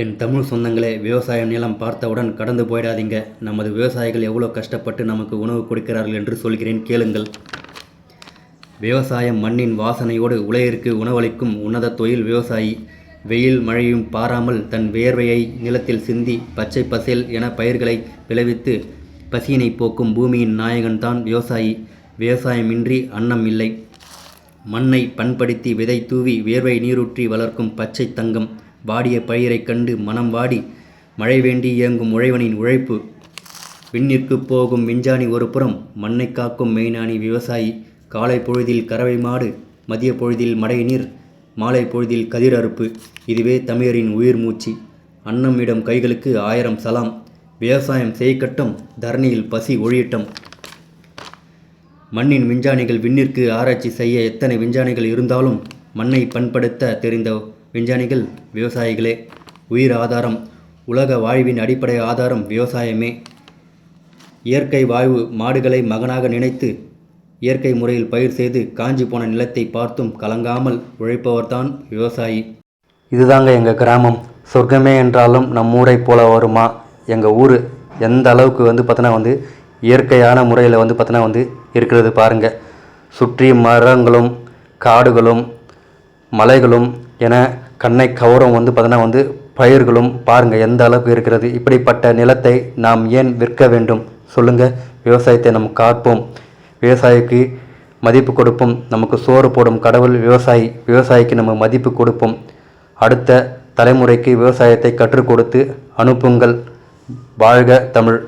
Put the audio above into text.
என் தமிழ் சொந்தங்களே, விவசாய நிலம் பார்த்தவுடன் கடந்து போயிடாதீங்க. நமது விவசாயிகள் எவ்வளோ கஷ்டப்பட்டு நமக்கு உணவு கொடுக்கிறார்கள் என்று சொல்கிறேன், கேளுங்கள். விவசாயம் மண்ணின் வாசனையோடு உலகிற்கு உணவளிக்கும் உன்னத தொழில் விவசாயி. வெயில் மழையும் பாராமல் தன் வேர்வையை நிலத்தில் சிந்தி பச்சை பசேல் என பயிர்களை விளைவித்து பசியினை போக்கும் பூமியின் நாயகன்தான் விவசாயி. விவசாயமின்றி அன்னம் இல்லை. மண்ணை பண்படுத்தி விதை தூவி வேர்வை நீரூற்றி வளர்க்கும் பச்சை தங்கம். வாடிய பயிரைக் கண்டு மனம் வாடி மழை வேண்டி இயங்கும் உழைவனின் உழைப்பு. விண்ணிற்கு போகும் விஞ்ஞானி ஒரு புறம், மண்ணை காக்கும் மெய்ஞானி விவசாயி. காலை பொழுதில் கறவை மாடு, மதிய பொழுதில் மடை நீர், மாலை பொழுதில் கதிர் அறுப்பு. இதுவே தமிழரின் உயிர் மூச்சு. அன்னம் இடம் கைகளுக்கு 1000 சலாம். விவசாயம் செய்யக்கட்டும், தரணியில் பசி ஒழியட்டும். மண்ணின் விஞ்ஞானிகள் விண்ணிற்கு ஆராய்ச்சி செய்ய எத்தனை விஞ்ஞானிகள் இருந்தாலும் மண்ணை பண்படுத்த தெரிந்த விஞ்ஞானிகள் விவசாயிகளே. உயிர் ஆதாரம். உலக வாழ்வின் அடிப்படை ஆதாரம் விவசாயமே. இயற்கை வாயு மாடுகளை மகனாக நினைத்து இயற்கை முறையில் பயிர் செய்து காஞ்சி போன நிலத்தை பார்த்தும் கலங்காமல் உழைப்பவர்தான் விவசாயி. இதுதாங்க எங்கள் கிராமம். சொர்க்கமே என்றாலும் நம் ஊரை போல வருமா? எங்கள் ஊர் எந்த அளவுக்கு பார்த்தோன்னா இயற்கையான முறையில் பார்த்தோன்னா இருக்கிறது பாருங்கள். சுற்றி மரங்களும் காடுகளும் மலைகளும் என கண்ணை கவரும் பார்த்தோன்னா பயிர்களும் பாருங்கள் எந்த அளவுக்கு இருக்கிறது. இப்படிப்பட்ட நிலத்தை நாம் ஏன் விற்க வேண்டும் சொல்லுங்கள்? விவசாயத்தை நாம் காப்போம், விவசாயிக்கு மதிப்பு கொடுப்போம். நமக்கு சோறு போடும் கடவுள் விவசாயி. விவசாயிக்கு நம்ம மதிப்பு கொடுப்போம். அடுத்த தலைமுறைக்கு விவசாயத்தை கற்றுக் கொடுத்து அனுப்புங்கள். வாழ்க தமிழ்.